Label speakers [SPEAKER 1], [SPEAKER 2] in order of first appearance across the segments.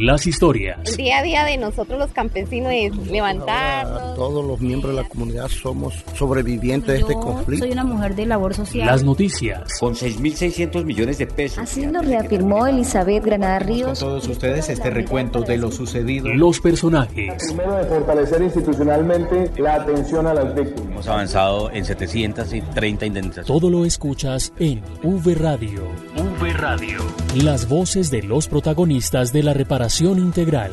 [SPEAKER 1] las historias.
[SPEAKER 2] El día a día de nosotros los campesinos es levantarnos.
[SPEAKER 3] Todos los miembros de la comunidad somos sobrevivientes de este conflicto.
[SPEAKER 4] Soy una mujer de labor social.
[SPEAKER 1] Las noticias.
[SPEAKER 5] Con 6.600 millones de pesos.
[SPEAKER 6] Así lo reafirmó Elizabeth Granada Ríos.
[SPEAKER 7] Con todos ustedes este recuento de lo sucedido.
[SPEAKER 1] Los personajes.
[SPEAKER 8] Primero, de fortalecer institucionalmente la atención a las víctimas.
[SPEAKER 5] Hemos avanzado en 730 indemnizaciones.
[SPEAKER 1] Todo lo escuchas en V Radio. V Radio. Las voces de los protagonistas de la reparación integral.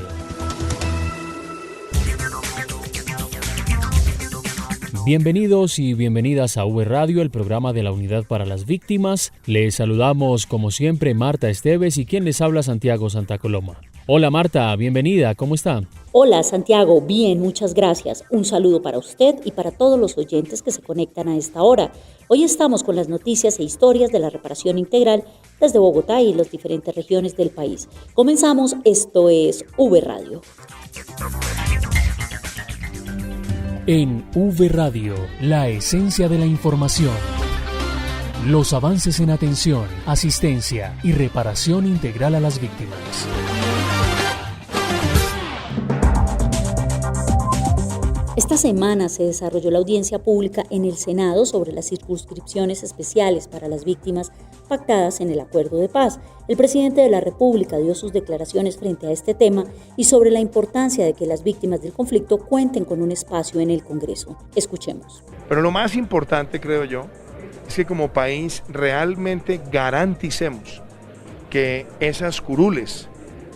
[SPEAKER 1] Bienvenidos y bienvenidas a V Radio, el programa de la Unidad para las Víctimas. Les saludamos como siempre Marta Esteves y quien les habla Santiago Santa Coloma. Hola Marta, bienvenida, ¿cómo está?
[SPEAKER 9] Hola Santiago, bien, muchas gracias. Un saludo para usted y para todos los oyentes que se conectan a esta hora. Hoy estamos con las noticias e historias de la reparación integral desde Bogotá y las diferentes regiones del país. Comenzamos, esto es V Radio.
[SPEAKER 1] En V Radio, la esencia de la información. Los avances en atención, asistencia y reparación integral a las víctimas.
[SPEAKER 9] Esta semana se desarrolló la audiencia pública en el Senado sobre las circunscripciones especiales para las víctimas pactadas en el Acuerdo de Paz. El presidente de la República dio sus declaraciones frente a este tema y sobre la importancia de que las víctimas del conflicto cuenten con un espacio en el Congreso. Escuchemos.
[SPEAKER 10] Pero lo más importante, creo yo, es que como país realmente garanticemos que esas curules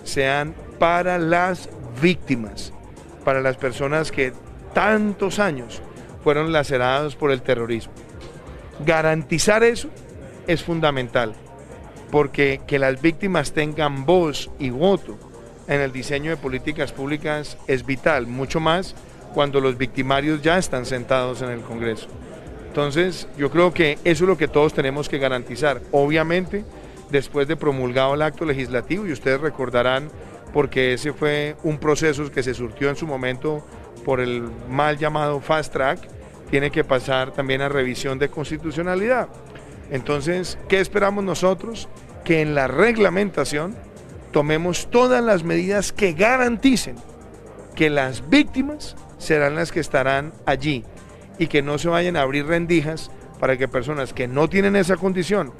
[SPEAKER 10] sean para las víctimas, para las personas que tantos años fueron lacerados por el terrorismo. Garantizar eso es fundamental, porque que las víctimas tengan voz y voto en el diseño de políticas públicas es vital, mucho más cuando los victimarios ya están sentados en el Congreso. Entonces, yo creo que eso es lo que todos tenemos que garantizar. Obviamente, después de promulgado el acto legislativo, y ustedes recordarán, porque ese fue un proceso que se surtió en su momento por el mal llamado Fast Track, tiene que pasar también a revisión de constitucionalidad. Entonces, ¿qué esperamos nosotros? Que en la reglamentación tomemos todas las medidas que garanticen que las víctimas serán las que estarán allí y que no se vayan a abrir rendijas para que personas que no tienen esa condición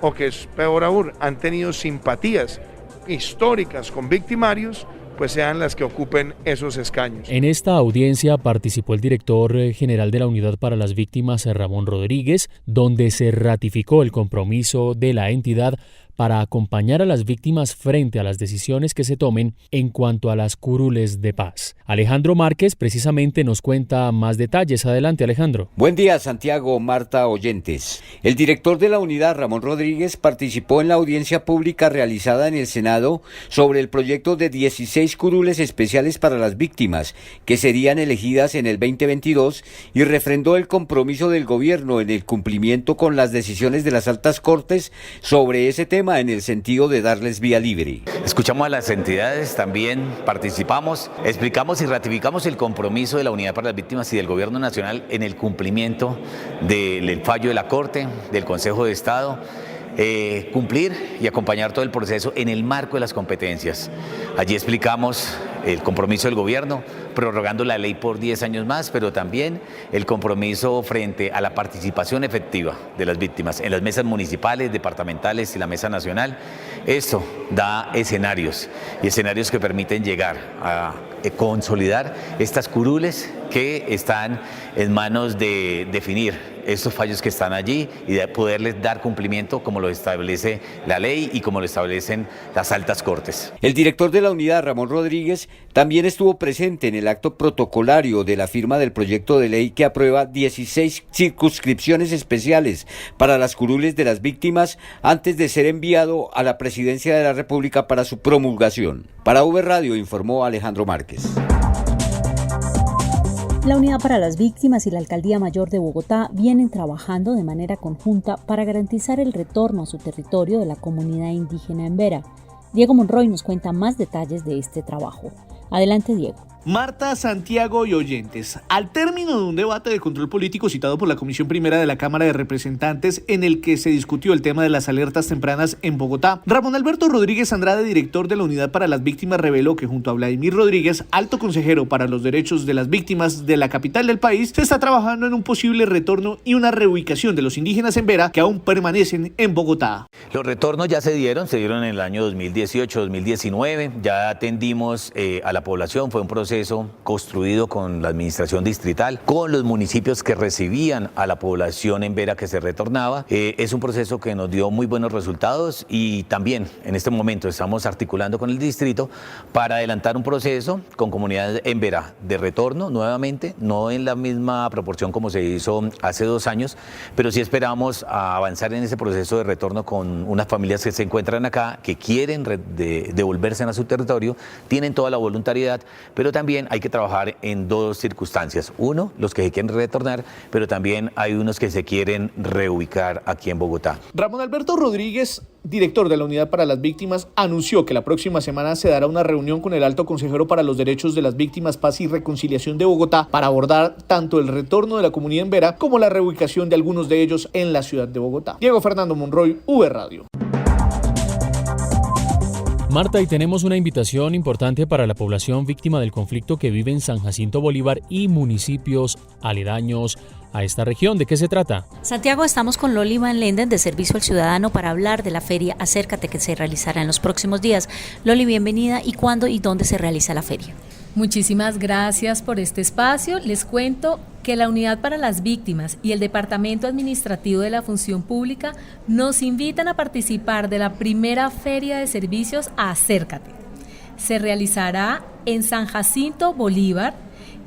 [SPEAKER 10] o que es peor aún, han tenido simpatías históricas con victimarios, pues sean las que ocupen esos escaños.
[SPEAKER 1] En esta audiencia participó el director general de la Unidad para las Víctimas, Ramón Rodríguez, donde se ratificó el compromiso de la entidad para acompañar a las víctimas frente a las decisiones que se tomen en cuanto a las curules de paz. Alejandro Márquez precisamente nos cuenta más detalles. Adelante, Alejandro.
[SPEAKER 5] Buen día, Santiago, Marta, oyentes. El director de la unidad, Ramón Rodríguez, participó en la audiencia pública realizada en el Senado sobre el proyecto de 16 curules especiales para las víctimas que serían elegidas en el 2022 y refrendó el compromiso del gobierno en el cumplimiento con las decisiones de las altas cortes sobre ese tema, en el sentido de darles vía libre.
[SPEAKER 11] Escuchamos a las entidades, también participamos, explicamos y ratificamos el compromiso de la Unidad para las Víctimas y del Gobierno Nacional en el cumplimiento del fallo de la Corte, del Consejo de Estado, cumplir y acompañar todo el proceso en el marco de las competencias. Allí explicamos el compromiso del gobierno, prorrogando la ley por 10 años más, pero también el compromiso frente a la participación efectiva de las víctimas en las mesas municipales, departamentales y la mesa nacional. Esto da escenarios que permiten llegar a consolidar estas curules que están en manos de definir estos fallos que están allí y de poderles dar cumplimiento como lo establece la ley y como lo establecen las altas cortes.
[SPEAKER 5] El director de la unidad, Ramón Rodríguez, también estuvo presente en el acto protocolario de la firma del proyecto de ley que aprueba 16 circunscripciones especiales para las curules de las víctimas antes de ser enviado a la Presidencia de la República para su promulgación. Para V Radio informó Alejandro Márquez.
[SPEAKER 9] La Unidad para las Víctimas y la Alcaldía Mayor de Bogotá vienen trabajando de manera conjunta para garantizar el retorno a su territorio de la comunidad indígena en Vera. Diego Monroy nos cuenta más detalles de este trabajo. Adelante, Diego.
[SPEAKER 4] Marta, Santiago y oyentes, al término de un debate de control político citado por la Comisión Primera de la Cámara de Representantes en el que se discutió el tema de las alertas tempranas en Bogotá, Ramón Alberto Rodríguez Andrade, director de la Unidad para las Víctimas, reveló que junto a Vladimir Rodríguez, alto consejero para los derechos de las víctimas de la capital del país, se está trabajando en un posible retorno y una reubicación de los indígenas en Vera que aún permanecen en Bogotá.
[SPEAKER 11] Los retornos ya se dieron en el año 2018, 2019, ya atendimos a la población, fue un proceso construido con la administración distrital, con los municipios que recibían a la población en Vera que se retornaba. Es un proceso que nos dio muy buenos resultados y también en este momento estamos articulando con el distrito para adelantar un proceso con comunidades en Vera de retorno nuevamente, no en la misma proporción como se hizo hace 2 años, pero sí esperamos avanzar en ese proceso de retorno con unas familias que se encuentran acá, que quieren devolverse a su territorio, tienen toda la voluntariedad, pero también hay que trabajar en 2 circunstancias. Uno, los que se quieren retornar, pero también hay unos que se quieren reubicar aquí en Bogotá.
[SPEAKER 4] Ramón Alberto Rodríguez, director de la Unidad para las Víctimas, anunció que la próxima semana se dará una reunión con el alto consejero para los derechos de las víctimas, paz y reconciliación de Bogotá para abordar tanto el retorno de la comunidad en Vera como la reubicación de algunos de ellos en la ciudad de Bogotá. Diego Fernando Monroy, V Radio.
[SPEAKER 1] Marta, y tenemos una invitación importante para la población víctima del conflicto que vive en San Jacinto Bolívar y municipios aledaños a esta región. ¿De qué se trata?
[SPEAKER 9] Santiago, estamos con Loli Van Lenden de Servicio al Ciudadano para hablar de la feria Acércate que se realizará en los próximos días. Loli, bienvenida. ¿Y cuándo y dónde se realiza la feria?
[SPEAKER 12] Muchísimas gracias por este espacio. Les cuento que la Unidad para las Víctimas y el Departamento Administrativo de la Función Pública nos invitan a participar de la primera Feria de Servicios Acércate. Se realizará en San Jacinto Bolívar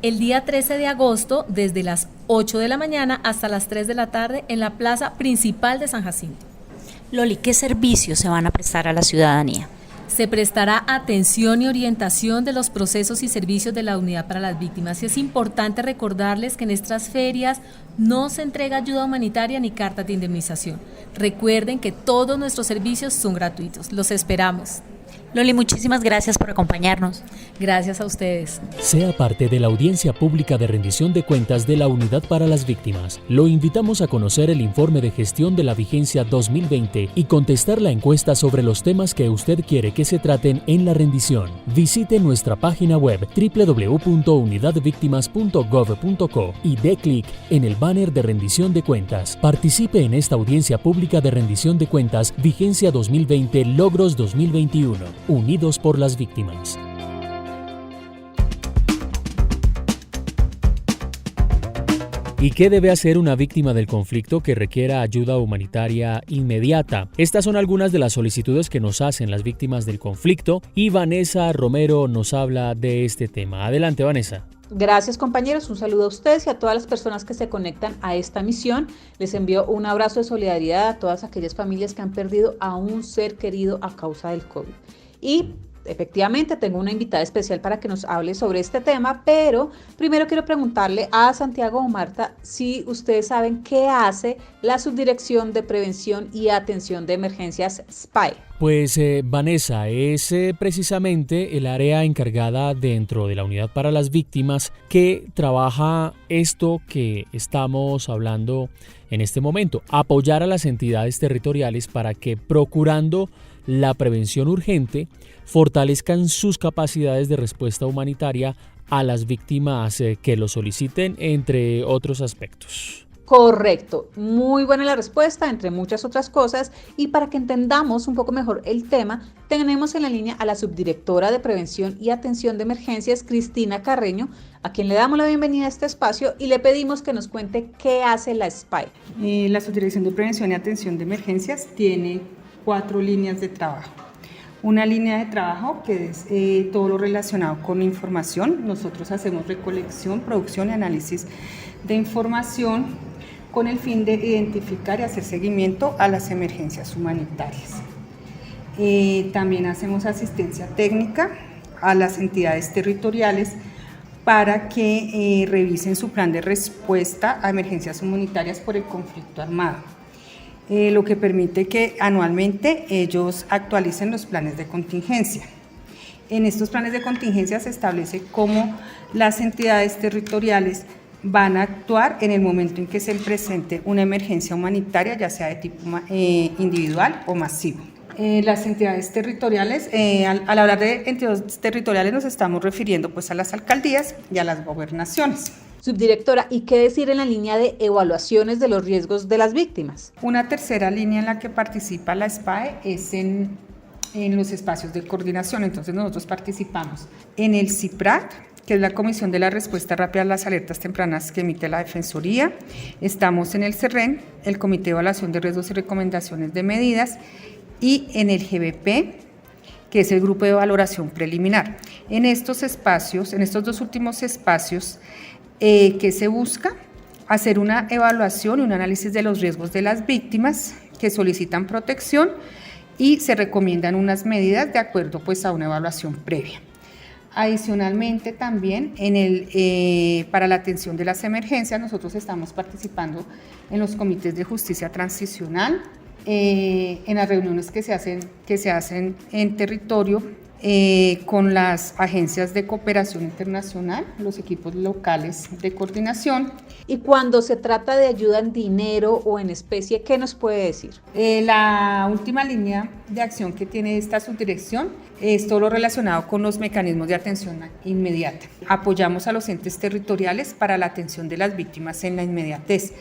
[SPEAKER 12] el día 13 de agosto desde las 8 de la mañana hasta las 3 de la tarde en la plaza principal de San Jacinto.
[SPEAKER 9] Loli, ¿qué servicios se van a prestar a la ciudadanía?
[SPEAKER 12] Se prestará atención y orientación de los procesos y servicios de la Unidad para las Víctimas. Y es importante recordarles que en estas ferias no se entrega ayuda humanitaria ni cartas de indemnización. Recuerden que todos nuestros servicios son gratuitos. Los esperamos.
[SPEAKER 9] Loli, muchísimas gracias por acompañarnos.
[SPEAKER 12] Gracias a ustedes.
[SPEAKER 1] Sea parte de la audiencia pública de rendición de cuentas de la Unidad para las Víctimas. Lo invitamos a conocer el informe de gestión de la vigencia 2020 y contestar la encuesta sobre los temas que usted quiere que se traten en la rendición. Visite nuestra página web www.unidadvictimas.gov.co y dé clic en el banner de rendición de cuentas. Participe en esta audiencia pública de rendición de cuentas, vigencia 2020, logros 2021. Unidos por las víctimas. ¿Y qué debe hacer una víctima del conflicto que requiera ayuda humanitaria inmediata? Estas son algunas de las solicitudes que nos hacen las víctimas del conflicto y Vanessa Romero nos habla de este tema. Adelante, Vanessa.
[SPEAKER 13] Gracias, compañeros, un saludo a ustedes y a todas las personas que se conectan a esta misión. Les envío un abrazo de solidaridad a todas aquellas familias que han perdido a un ser querido a causa del COVID. Y efectivamente tengo una invitada especial para que nos hable sobre este tema, pero primero quiero preguntarle a Santiago o Marta si ustedes saben qué hace la Subdirección de Prevención y Atención de Emergencias SPAE.
[SPEAKER 1] Pues Vanessa, es precisamente el área encargada dentro de la Unidad para las Víctimas que trabaja esto que estamos hablando en este momento, apoyar a las entidades territoriales para que, procurando la prevención urgente, fortalezcan sus capacidades de respuesta humanitaria a las víctimas que lo soliciten, entre otros aspectos.
[SPEAKER 13] Correcto, muy buena la respuesta, entre muchas otras cosas, y para que entendamos un poco mejor el tema, tenemos en la línea a la subdirectora de Prevención y Atención de Emergencias, Cristina Carreño, a quien le damos la bienvenida a este espacio y le pedimos que nos cuente qué hace la SPAE.
[SPEAKER 14] La Subdirección de Prevención y Atención de Emergencias tiene 4 líneas de trabajo. Una línea de trabajo que es todo lo relacionado con información. Nosotros hacemos recolección, producción y análisis de información con el fin de identificar y hacer seguimiento a las emergencias humanitarias. También hacemos asistencia técnica a las entidades territoriales para que revisen su plan de respuesta a emergencias humanitarias por el conflicto armado. Lo que permite que anualmente ellos actualicen los planes de contingencia. En estos planes de contingencia se establece cómo las entidades territoriales van a actuar en el momento en que se presente una emergencia humanitaria, ya sea de tipo individual o masivo. Las entidades territoriales, al hablar de entidades territoriales nos estamos refiriendo pues a las alcaldías y a las gobernaciones.
[SPEAKER 13] Subdirectora, ¿y qué decir en la línea de evaluaciones de los riesgos de las víctimas?
[SPEAKER 14] Una tercera línea en la que participa la SPAE es en los espacios de coordinación. Entonces nosotros participamos en el CIPRAT, que es la Comisión de la Respuesta Rápida a las Alertas Tempranas que emite la Defensoría. Estamos en el CERREN, el Comité de Evaluación de Riesgos y Recomendaciones de Medidas, y en el GBP, que es el Grupo de Valoración Preliminar. En estos espacios, en estos dos últimos espacios, que se busca hacer una evaluación y un análisis de los riesgos de las víctimas que solicitan protección y se recomiendan unas medidas de acuerdo pues a una evaluación previa. Adicionalmente también para la atención de las emergencias nosotros estamos participando en los comités de justicia transicional, en las reuniones que se hacen en territorio con las agencias de cooperación internacional, los equipos locales de coordinación.
[SPEAKER 13] Y cuando se trata de ayuda en dinero o en especie, ¿qué nos puede decir?
[SPEAKER 14] La última línea de acción que tiene esta subdirección es todo lo relacionado con los mecanismos de atención inmediata. Apoyamos a los entes territoriales para la atención de las víctimas en la inmediatez.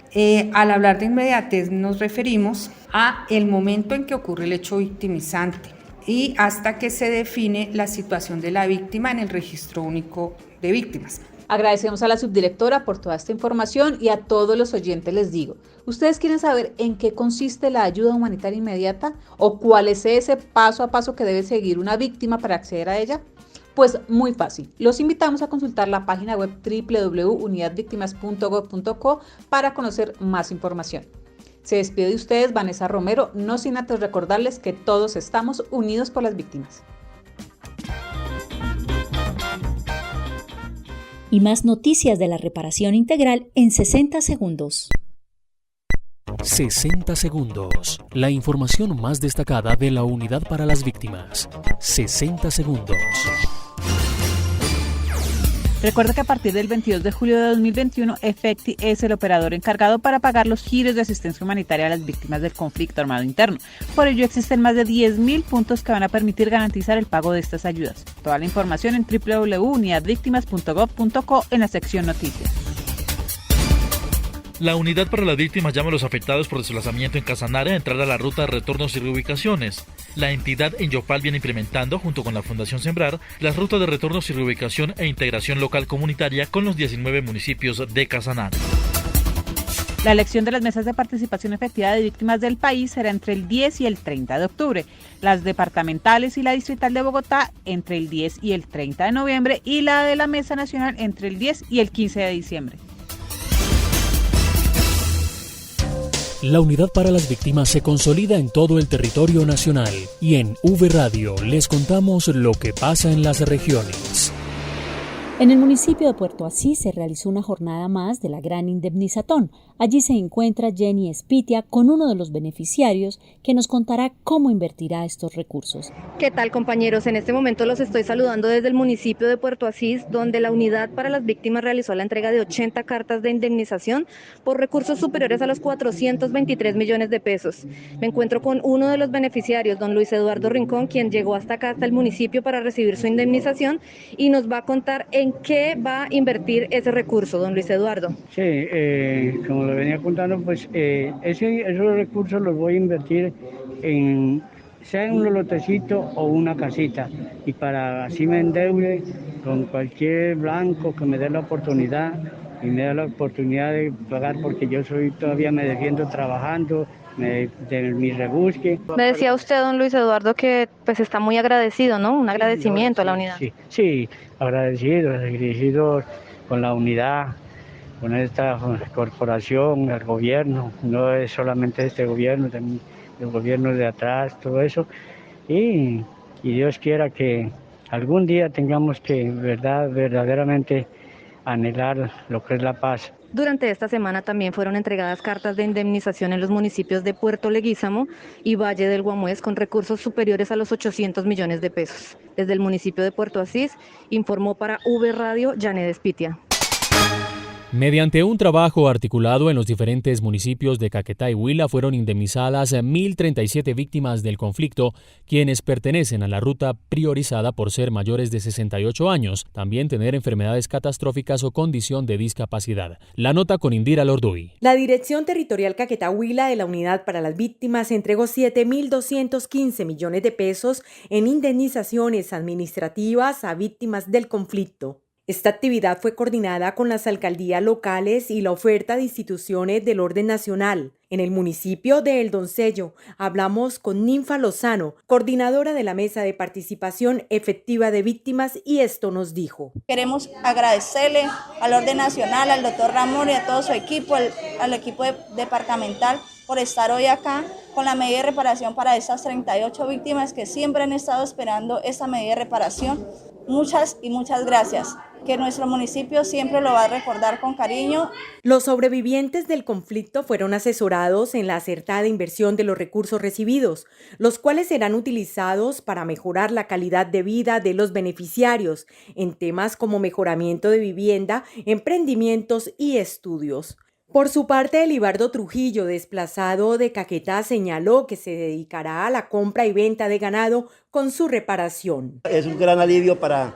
[SPEAKER 14] Al hablar de inmediatez nos referimos a el momento en que ocurre el hecho victimizante y hasta que se define la situación de la víctima en el registro único de víctimas.
[SPEAKER 13] Agradecemos a la subdirectora por toda esta información y a todos los oyentes les digo, ¿ustedes quieren saber en qué consiste la ayuda humanitaria inmediata o cuál es ese paso a paso que debe seguir una víctima para acceder a ella? Pues muy fácil, los invitamos a consultar la página web www.unidadvictimas.gov.co para conocer más información. Se despide de ustedes Vanessa Romero, no sin antes recordarles que todos estamos unidos por las víctimas.
[SPEAKER 9] Y más noticias de la reparación integral en 60 segundos.
[SPEAKER 1] 60 segundos. La información más destacada de la Unidad para las Víctimas. 60 segundos.
[SPEAKER 13] Recuerda que a partir del 22 de julio de 2021, Efecti es el operador encargado para pagar los giros de asistencia humanitaria a las víctimas del conflicto armado interno. Por ello existen más de 10.000 puntos que van a permitir garantizar el pago de estas ayudas. Toda la información en www.unidadvictimas.gov.co en la sección Noticias.
[SPEAKER 15] La Unidad para las Víctimas llama a los afectados por desplazamiento en Casanare a entrar a la ruta de retornos y reubicaciones. La entidad en Yopal viene implementando, junto con la Fundación Sembrar, las rutas de retornos y reubicación e integración local comunitaria con los 19 municipios de Casanare.
[SPEAKER 13] La elección de las mesas de participación efectiva de víctimas del país será entre el 10 y el 30 de octubre, las departamentales y la distrital de Bogotá entre el 10 y el 30 de noviembre y la de la Mesa Nacional entre el 10 y el 15 de diciembre.
[SPEAKER 1] La Unidad para las Víctimas se consolida en todo el territorio nacional y en V Radio les contamos lo que pasa en las regiones.
[SPEAKER 9] En el municipio de Puerto Asís se realizó una jornada más de la Gran Indemnizatón. Allí se encuentra Jenny Espitia con uno de los beneficiarios que nos contará cómo invertirá estos recursos.
[SPEAKER 2] ¿Qué tal, compañeros? En este momento los estoy saludando desde el municipio de Puerto Asís, donde la Unidad para las Víctimas realizó la entrega de 80 cartas de indemnización por recursos superiores a los 423 millones de pesos. Me encuentro con uno de los beneficiarios, don Luis Eduardo Rincón, quien llegó hasta acá, hasta el municipio para recibir su indemnización y nos va a contar en qué va a invertir ese recurso, don Luis Eduardo.
[SPEAKER 16] Sí, como le venía contando, pues esos recursos los voy a invertir sea en un lotecito o una casita, y para así me endeude con cualquier blanco que me dé la oportunidad y me da la oportunidad de pagar, porque yo todavía me defiendo trabajando de mi rebusque.
[SPEAKER 2] Me decía usted, don Luis Eduardo, que pues está muy agradecido, ¿no? Un agradecimiento a la unidad.
[SPEAKER 16] Sí, agradecido con la unidad, con esta corporación, el gobierno, no es solamente este gobierno, también el gobierno de atrás, todo eso, y Dios quiera que algún día tengamos que verdaderamente anhelar lo que es la paz.
[SPEAKER 2] Durante esta semana también fueron entregadas cartas de indemnización en los municipios de Puerto Leguízamo y Valle del Guamués con recursos superiores a los 800 millones de pesos. Desde el municipio de Puerto Asís, informó para V Radio Janet Espitia.
[SPEAKER 1] Mediante un trabajo articulado en los diferentes municipios de Caquetá y Huila fueron indemnizadas 1.037 víctimas del conflicto, quienes pertenecen a la ruta priorizada por ser mayores de 68 años, también tener enfermedades catastróficas o condición de discapacidad. La nota con Indira Lorduy.
[SPEAKER 17] La Dirección Territorial Caquetá-Huila de la Unidad para las Víctimas entregó 7.215 millones de pesos en indemnizaciones administrativas a víctimas del conflicto. Esta actividad fue coordinada con las alcaldías locales y la oferta de instituciones del orden nacional. En el municipio de El Doncello hablamos con Ninfa Lozano, coordinadora de la Mesa de Participación Efectiva de Víctimas, y esto nos dijo.
[SPEAKER 18] Queremos agradecerle al orden nacional, al doctor Ramón y a todo su equipo, al equipo departamental, por estar hoy acá con la medida de reparación para esas 38 víctimas que siempre han estado esperando esta medida de reparación. Muchas y muchas gracias, que nuestro municipio siempre lo va a recordar con cariño.
[SPEAKER 17] Los sobrevivientes del conflicto fueron asesorados en la acertada inversión de los recursos recibidos, los cuales serán utilizados para mejorar la calidad de vida de los beneficiarios en temas como mejoramiento de vivienda, emprendimientos y estudios. Por su parte, Elibardo Trujillo, desplazado de Caquetá, señaló que se dedicará a la compra y venta de ganado con su reparación.
[SPEAKER 3] Es un gran alivio para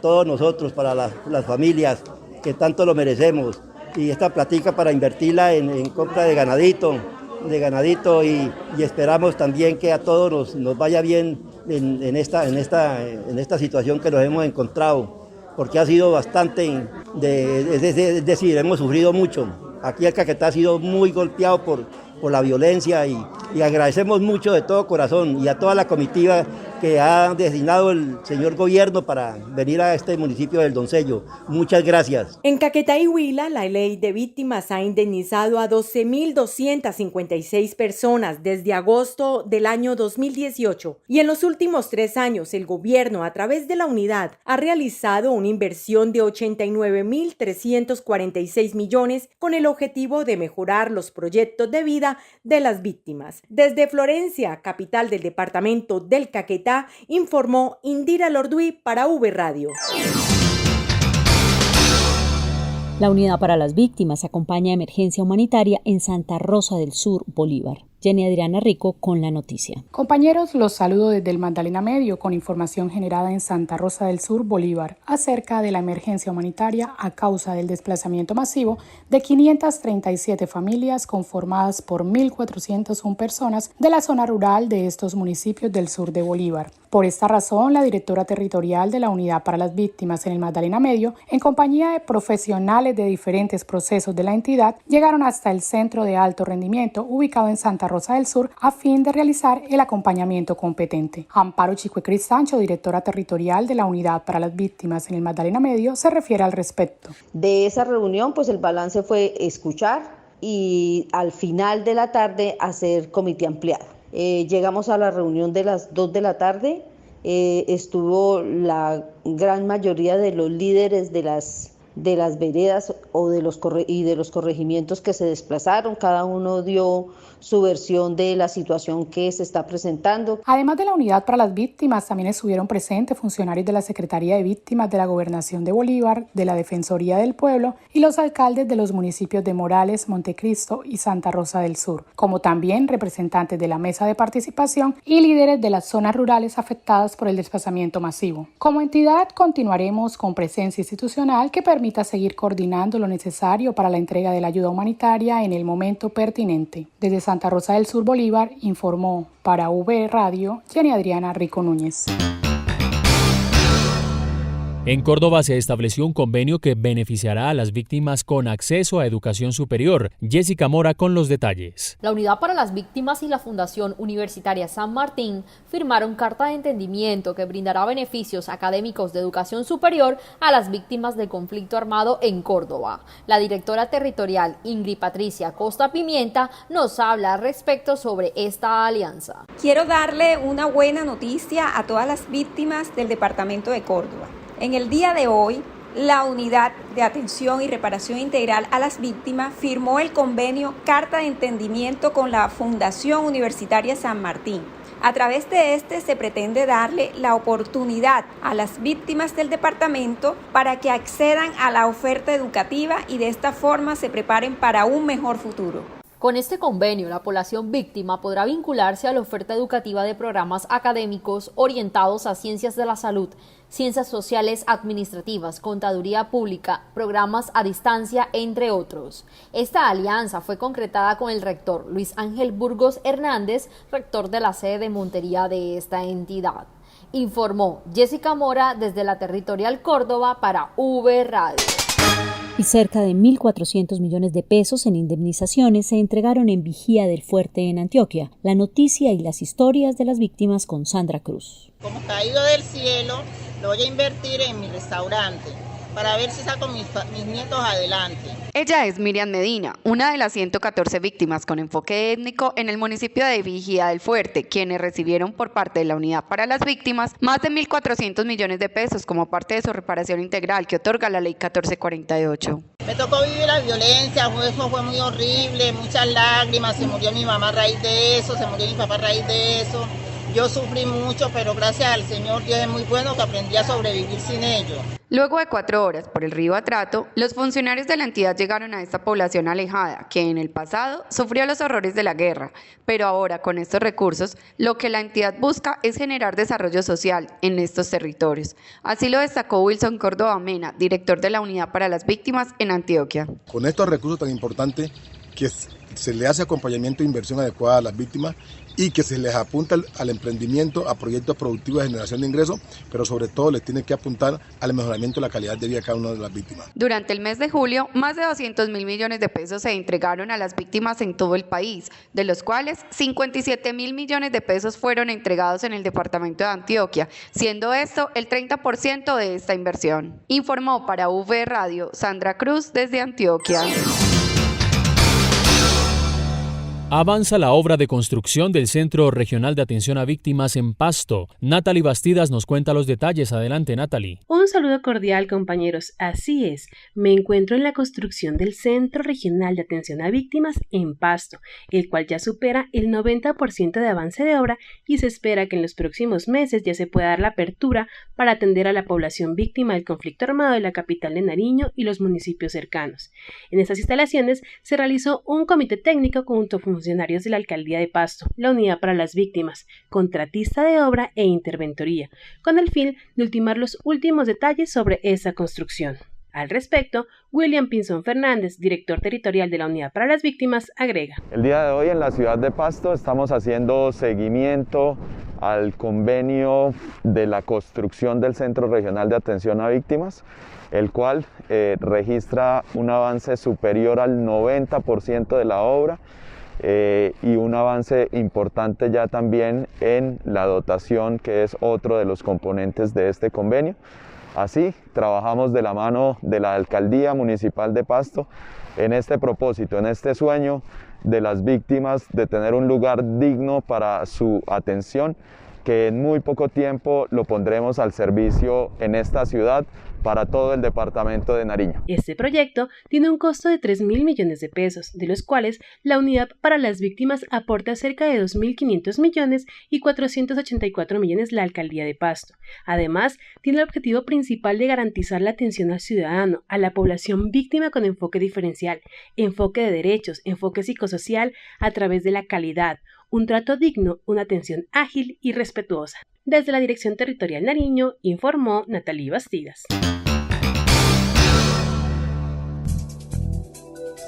[SPEAKER 3] todos nosotros, para las familias que tanto lo merecemos. Y esta platica para invertirla en compra de ganadito y esperamos también que a todos nos vaya bien en esta situación que nos hemos encontrado, porque ha sido bastante, es decir, hemos sufrido mucho. Aquí el Caquetá ha sido muy golpeado por la violencia y agradecemos mucho de todo corazón y a toda la comitiva que ha designado el señor gobierno para venir a este municipio del Doncello. Muchas gracias.
[SPEAKER 17] En Caquetá y Huila, la ley de víctimas ha indemnizado a 12.256 personas desde agosto del año 2018 y en los últimos 3 años el gobierno, a través de la unidad, ha realizado una inversión de 89.346 millones con el objetivo de mejorar los proyectos de vida de las víctimas. Desde Florencia, capital del departamento del Caquetá, informó Indira Lorduy para V Radio.
[SPEAKER 9] La Unidad para las Víctimas acompaña emergencia humanitaria en Santa Rosa del Sur, Bolívar. Jenny Adriana Rico con la noticia.
[SPEAKER 19] Compañeros, los saludo desde el Magdalena Medio con información generada en Santa Rosa del Sur, Bolívar, acerca de la emergencia humanitaria a causa del desplazamiento masivo de 537 familias conformadas por 1.401 personas de la zona rural de estos municipios del sur de Bolívar. Por esta razón, la directora territorial de la Unidad para las Víctimas en el Magdalena Medio, en compañía de profesionales de diferentes procesos de la entidad, llegaron hasta el Centro de Alto Rendimiento ubicado en Santa Rosa del Sur a fin de realizar el acompañamiento competente. Amparo Chicuecris Sancho, directora territorial de la Unidad para las Víctimas en el Magdalena Medio, se refiere al respecto.
[SPEAKER 20] De esa reunión, pues el balance fue escuchar y al final de la tarde hacer comité ampliado. Llegamos a la reunión de las 2 de la tarde, estuvo la gran mayoría de los líderes de las veredas o de los corregimientos que se desplazaron. Cada uno dio su versión de la situación que se está presentando.
[SPEAKER 19] Además de la Unidad para las Víctimas, también estuvieron presentes funcionarios de la Secretaría de Víctimas de la Gobernación de Bolívar, de la Defensoría del Pueblo y los alcaldes de los municipios de Morales, Montecristo y Santa Rosa del Sur, como también representantes de la Mesa de Participación y líderes de las zonas rurales afectadas por el desplazamiento masivo. Como entidad, continuaremos con presencia institucional que permita seguir coordinando lo necesario para la entrega de la ayuda humanitaria en el momento pertinente. Desde Santa Rosa del Sur, Bolívar, informó para V Radio Jenny Adriana Rico Núñez.
[SPEAKER 1] En Córdoba se estableció un convenio que beneficiará a las víctimas con acceso a educación superior. Jessica Mora con los detalles.
[SPEAKER 21] La Unidad para las Víctimas y la Fundación Universitaria San Martín firmaron carta de entendimiento que brindará beneficios académicos de educación superior a las víctimas del conflicto armado en Córdoba. La directora territorial Ingrid Patricia Costa Pimienta nos habla al respecto sobre esta alianza.
[SPEAKER 22] Quiero darle una buena noticia a todas las víctimas del departamento de Córdoba. En el día de hoy
[SPEAKER 6] la Unidad de Atención y Reparación Integral a las Víctimas firmó el convenio Carta de Entendimiento con la Fundación Universitaria San Martín. A través de este se pretende darle la oportunidad a las víctimas del departamento para que accedan a la oferta educativa y de esta forma se preparen para un mejor futuro.
[SPEAKER 21] Con este convenio, la población víctima podrá vincularse a la oferta educativa de programas académicos orientados a ciencias de la salud, ciencias sociales administrativas, contaduría pública, programas a distancia, entre otros. Esta alianza fue concretada con el rector Luis Ángel Burgos Hernández, rector de la sede de Montería de esta entidad. Informó Jessica Mora desde la Territorial Córdoba para V Radio.
[SPEAKER 9] Y cerca de 1.400 millones de pesos en indemnizaciones se entregaron en Vigía del Fuerte en Antioquia. La noticia y las historias de las víctimas con Sandra Cruz.
[SPEAKER 22] Como caído del cielo, lo voy a invertir en mi restaurante para ver si saco mis nietos adelante.
[SPEAKER 23] Ella es Miriam Medina, una de las 114 víctimas con enfoque étnico en el municipio de Vigía del Fuerte, quienes recibieron por parte de la Unidad para las Víctimas más de 1.400 millones de pesos como parte de su reparación integral que otorga la Ley 1448.
[SPEAKER 22] Me tocó vivir la violencia, eso fue muy horrible, muchas lágrimas, se murió mi mamá a raíz de eso, se murió mi papá a raíz de eso. Yo sufrí mucho, pero gracias al Señor Dios es muy bueno que aprendí a sobrevivir sin ellos.
[SPEAKER 23] Luego de 4 horas por el río Atrato, los funcionarios de la entidad llegaron a esta población alejada, que en el pasado sufrió los horrores de la guerra, pero ahora con estos recursos, lo que la entidad busca es generar desarrollo social en estos territorios. Así lo destacó Wilson Córdoba Mena, director de la Unidad para las Víctimas en Antioquia.
[SPEAKER 24] Con estos recursos tan importantes que se le hace acompañamiento e inversión adecuada a las víctimas y que se les apunta al emprendimiento, a proyectos productivos de generación de ingresos, pero sobre todo les tiene que apuntar al mejoramiento de la calidad de vida de cada una de las víctimas.
[SPEAKER 23] Durante el mes de julio, más de 200.000 millones de pesos se entregaron a las víctimas en todo el país, de los cuales 57.000 millones de pesos fueron entregados en el departamento de Antioquia, siendo esto el 30% de esta inversión. Informó para V Radio Sandra Cruz desde Antioquia.
[SPEAKER 1] Avanza la obra de construcción del Centro Regional de Atención a Víctimas en Pasto. Natalie Bastidas nos cuenta los detalles. Adelante, Natalie.
[SPEAKER 25] Un saludo cordial, compañeros. Así es, me encuentro en la construcción del Centro Regional de Atención a Víctimas en Pasto, el cual ya supera el 90% de avance de obra y se espera que en los próximos meses ya se pueda dar la apertura para atender a la población víctima del conflicto armado de la capital de Nariño y los municipios cercanos. En estas instalaciones se realizó un comité técnico junto a funcionarios de la Alcaldía de Pasto, la Unidad para las Víctimas, contratista de obra e interventoría, con el fin de ultimar los últimos detalles sobre esa construcción. Al respecto, William Pinzón Fernández, director territorial de la Unidad para las Víctimas, agrega.
[SPEAKER 26] El día de hoy en la ciudad de Pasto estamos haciendo seguimiento al convenio de la construcción del Centro Regional de Atención a Víctimas, el cual registra un avance superior al 90% de la obra y un avance importante ya también en la dotación, que es otro de los componentes de este convenio. Así, trabajamos de la mano de la Alcaldía Municipal de Pasto en este propósito, en este sueño de las víctimas de tener un lugar digno para su atención, que en muy poco tiempo lo pondremos al servicio en esta ciudad para todo el departamento de Nariño.
[SPEAKER 25] Este proyecto tiene un costo de 3.000 millones de pesos, de los cuales la Unidad para las Víctimas aporta cerca de 2.500 millones y 484 millones la Alcaldía de Pasto. Además, tiene el objetivo principal de garantizar la atención al ciudadano, a la población víctima con enfoque diferencial, enfoque de derechos, enfoque psicosocial a través de la calidad, un trato digno, una atención ágil y respetuosa. Desde la Dirección Territorial Nariño, informó Natalie Bastidas.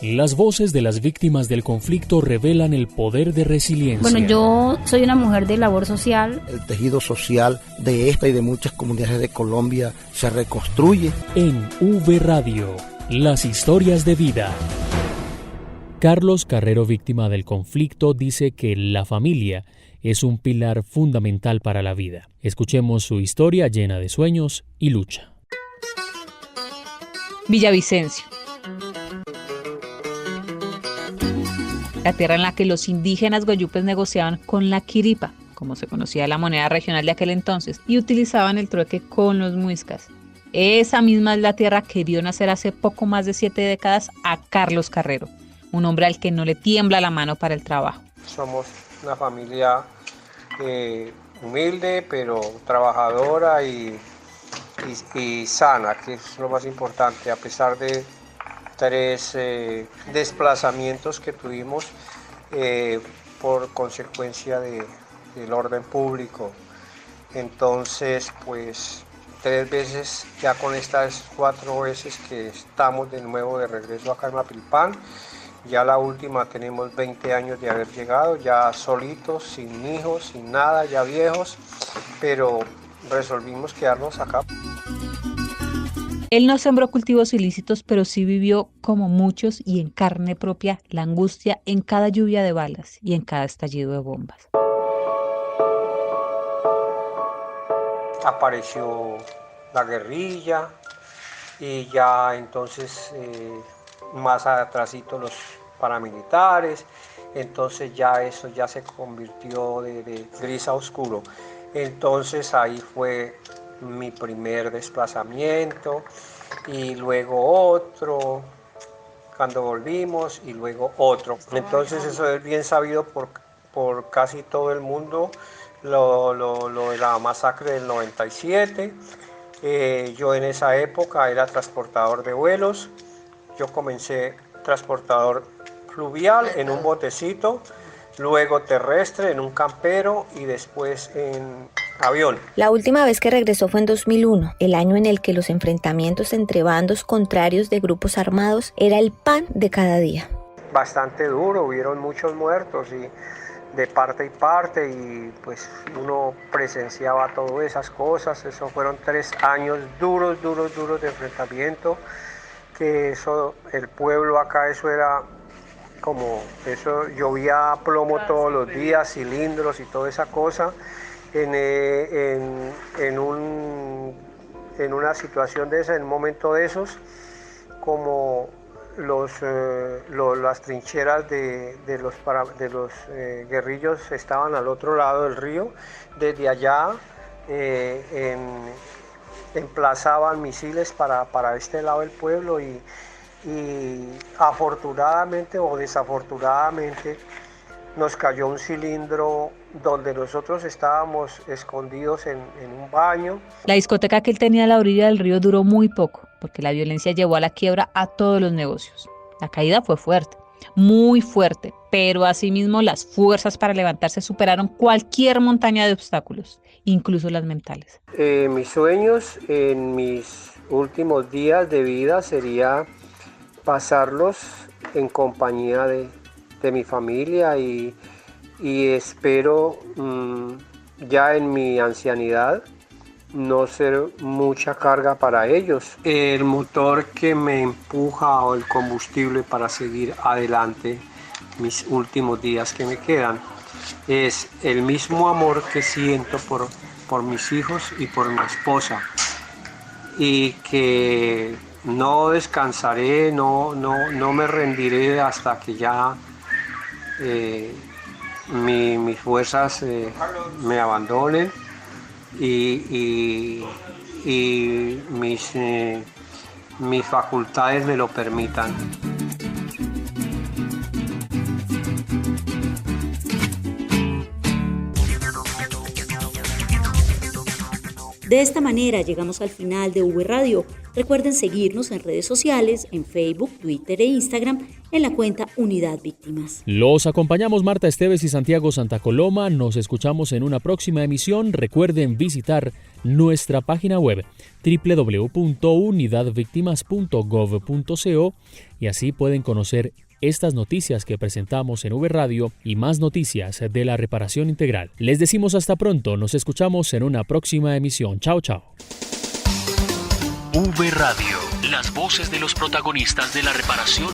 [SPEAKER 1] Las voces de las víctimas del conflicto revelan el poder de resiliencia.
[SPEAKER 27] Bueno, yo soy una mujer de labor social.
[SPEAKER 28] El tejido social de esta y de muchas comunidades de Colombia se reconstruye.
[SPEAKER 1] En V Radio, las historias de vida. Carlos Carrero, víctima del conflicto, dice que la familia es un pilar fundamental para la vida. Escuchemos su historia llena de sueños y lucha.
[SPEAKER 13] Villavicencio. La tierra en la que los indígenas guayupes negociaban con la quiripa, como se conocía la moneda regional de aquel entonces, y utilizaban el trueque con los muiscas. Esa misma es la tierra que vio nacer hace poco más de 7 décadas a Carlos Carrero, un hombre al que no le tiembla la mano para el trabajo.
[SPEAKER 4] Somos una familia humilde, pero trabajadora y sana, que es lo más importante, a pesar de 3 desplazamientos que tuvimos por consecuencia del orden público. Entonces, pues 3 veces, ya con estas 4 veces que estamos de nuevo de regreso acá en Mapilpan. Ya la última tenemos 20 años de haber llegado, ya solitos, sin hijos, sin nada, ya viejos, pero resolvimos quedarnos acá.
[SPEAKER 13] Él no sembró cultivos ilícitos, pero sí vivió, como muchos y en carne propia, la angustia en cada lluvia de balas y en cada estallido de bombas.
[SPEAKER 4] Apareció la guerrilla y ya entonces más atrásito los paramilitares, entonces ya eso ya se convirtió de gris a oscuro. Entonces ahí fue mi primer desplazamiento y luego otro cuando volvimos y luego otro. Entonces eso es bien sabido por casi todo el mundo, lo de la masacre del 97. Yo en esa época era transportador de vuelos. Yo comencé transportador fluvial en un botecito, luego terrestre en un campero y después en avión.
[SPEAKER 5] La última vez que regresó fue en 2001, el año en el que los enfrentamientos entre bandos contrarios de grupos armados era el pan de cada día.
[SPEAKER 4] Bastante duro, hubieron muchos muertos y de parte y parte, y pues uno presenciaba todas esas cosas. Eso fueron 3 años duros de enfrentamiento, que eso, el pueblo acá, eso era como, eso llovía plomo todos los días, cilindros y toda esa cosa. En una situación de esa, en un momento de esos, como las trincheras de los guerrillos estaban al otro lado del río, desde allá emplazaban misiles para este lado del pueblo y afortunadamente o desafortunadamente nos cayó un cilindro donde nosotros estábamos escondidos en un baño.
[SPEAKER 13] La discoteca que él tenía a la orilla del río duró muy poco, porque la violencia llevó a la quiebra a todos los negocios. La caída fue fuerte, muy fuerte, pero asimismo las fuerzas para levantarse superaron cualquier montaña de obstáculos, incluso las mentales.
[SPEAKER 4] Mis sueños en mis últimos días de vida sería pasarlos en compañía de mi familia y espero ya en mi ancianidad no ser mucha carga para ellos. El motor que me empuja o el combustible para seguir adelante mis últimos días que me quedan es el mismo amor que siento por mis hijos y por mi esposa, y que no descansaré, no me rendiré hasta que ya mis fuerzas me abandonen y mis facultades me lo permitan.
[SPEAKER 9] De esta manera llegamos al final de V Radio. Recuerden seguirnos en redes sociales, en Facebook, Twitter e Instagram, en la cuenta Unidad Víctimas.
[SPEAKER 1] Los acompañamos Marta Esteves y Santiago Santa Coloma. Nos escuchamos en una próxima emisión. Recuerden visitar nuestra página web www.unidadvictimas.gov.co y así pueden conocer estas noticias que presentamos en V Radio y más noticias de la reparación integral. Les decimos hasta pronto, nos escuchamos en una próxima emisión. Chao, chao.
[SPEAKER 7] V Radio, las voces de los protagonistas de la reparación.